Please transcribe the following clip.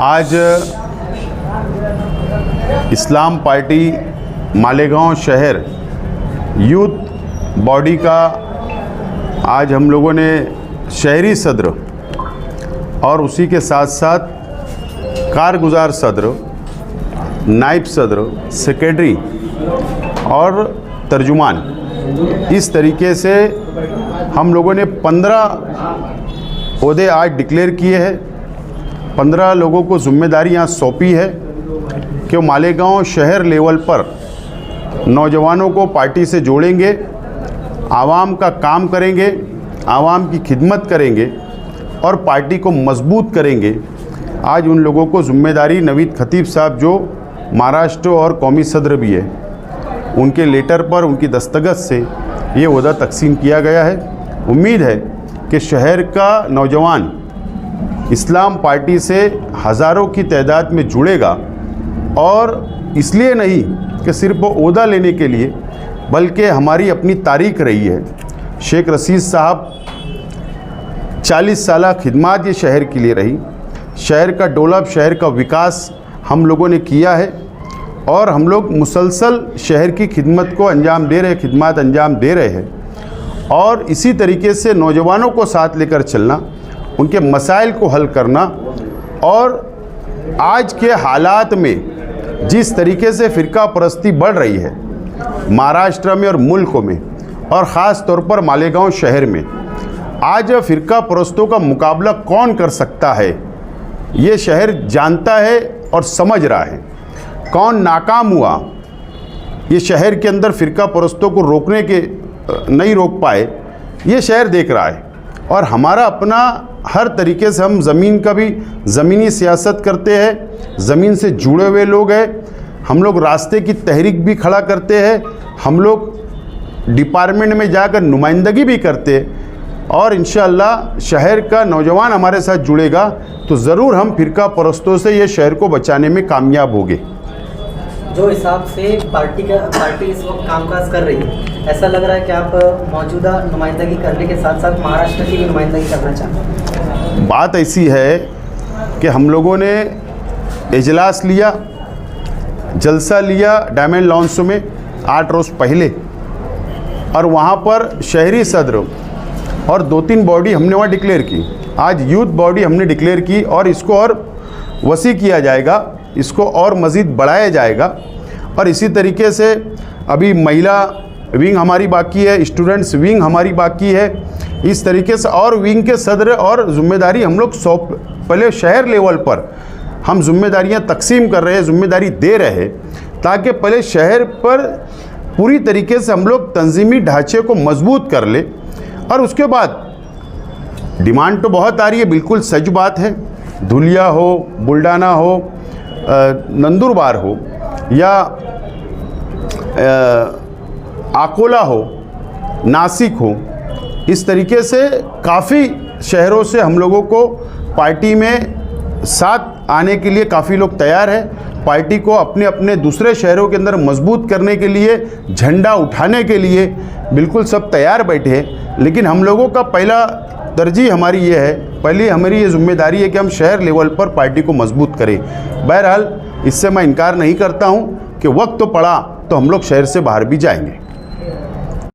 आज इस्लाम पार्टी मालेगांव शहर youth body का आज हम लोगों ने शहरी सदर और उसी के साथ साथ कारगुजार सदर, नायब सदर, सेक्रेटरी और तर्जुमान, इस तरीके से हम लोगों ने 15 ओहदे आज डिक्लेयर किए हैं। 15 लोगों को जिम्मेदारी यहाँ सौंपी है कि मालेगांव शहर लेवल पर नौजवानों को पार्टी से जोड़ेंगे, आवाम का काम करेंगे, आवाम की खिदमत करेंगे और पार्टी को मजबूत करेंगे। आज उन लोगों को जिम्मेदारी नवीद खतीब साहब जो महाराष्ट्र और कौमी सदर भी है, उनके लेटर पर उनकी दस्तखत से ये ओहदा तकसीम किया गया है। उम्मीद है कि शहर का नौजवान इस्लाम पार्टी से हज़ारों की तादाद में जुड़ेगा और इसलिए नहीं कि सिर्फ वो ओहदा लेने के लिए, बल्कि हमारी अपनी तारीख रही है। शेख रशीद साहब 40 साल खिदमत ये शहर के लिए रही। शहर का डेवलप, शहर का विकास हम लोगों ने किया है और हम लोग मुसलसल शहर की खिदमत को अंजाम दे रहे, खिदमत अंजाम दे रहे हैं। और इसी तरीके से नौजवानों को साथ लेकर चलना, उनके मसाइल को हल करना और आज के हालात में जिस तरीके से फ़िरका परस्ती बढ़ रही है महाराष्ट्र में और मुल्क में, और ख़ास तौर पर मालेगांव शहर में, आज फ़िरका परस्तों का मुकाबला कौन कर सकता है ये शहर जानता है और समझ रहा है। कौन नाकाम हुआ ये शहर के अंदर फ़िरका परस्तों को रोकने के नहीं रोक पाए, ये शहर देख रहा है। और हमारा अपना हर तरीके से हम ज़मीन का भी ज़मीनी सियासत करते हैं, ज़मीन से जुड़े हुए लोग हैं। हम लोग रास्ते की तहरीक भी खड़ा करते हैं, हम लोग डिपार्टमेंट में जाकर नुमाइंदगी भी करते हैं और इंशाअल्लाह शहर का नौजवान हमारे साथ जुड़ेगा तो ज़रूर हम फ़िरका परस्तों से ये शहर को बचाने में कामयाब होंगे। जो हिसाब से पार्टी इस वक्त कामकाज कर रही है, ऐसा लग रहा है कि आप मौजूदा नुमाइंदगी करने के साथ साथ महाराष्ट्र की भी नुमाइंदगी करना चाहते हैं। बात ऐसी है कि हम लोगों ने इजलास लिया, जलसा लिया डायमंड लॉन्स में 8 रोज़ पहले, और वहाँ पर शहरी सदर और 2-3 बॉडी हमने वहाँ डिक्लेयर की। आज यूथ बॉडी हमने डिक्लेयर की और इसको और वसी किया जाएगा, इसको और मज़ीद बढ़ाया जाएगा। और इसी तरीके से अभी महिला विंग हमारी बाकी है, स्टूडेंट्स विंग हमारी बाकी है। इस तरीके से और विंग के सदर और ज़िम्मेदारी हम लोग पहले शहर लेवल पर हम जिम्मेदारियां तकसीम कर रहे हैं, जिम्मेदारी दे रहे हैं, ताकि पहले शहर पर पूरी तरीके से हम लोग तंजीमी ढांचे को मजबूत कर ले। और उसके बाद डिमांड तो बहुत आ रही है, बिल्कुल सच बात है। धुलिया हो, बुल्डाना हो, नंदुरबार हो या अकोला हो, नासिक हो, इस तरीके से काफ़ी शहरों से हम लोगों को पार्टी में साथ आने के लिए काफ़ी लोग तैयार हैं। पार्टी को अपने अपने दूसरे शहरों के अंदर मजबूत करने के लिए, झंडा उठाने के लिए बिल्कुल सब तैयार बैठे हैं। लेकिन हम लोगों का पहला तरजीह हमारी ये है, पहली हमारी ये जिम्मेदारी है कि हम शहर लेवल पर पार्टी को मजबूत करें। बहरहाल इससे मैं इनकार नहीं करता हूँ कि वक्त तो पड़ा तो हम लोग शहर से बाहर भी जाएंगे।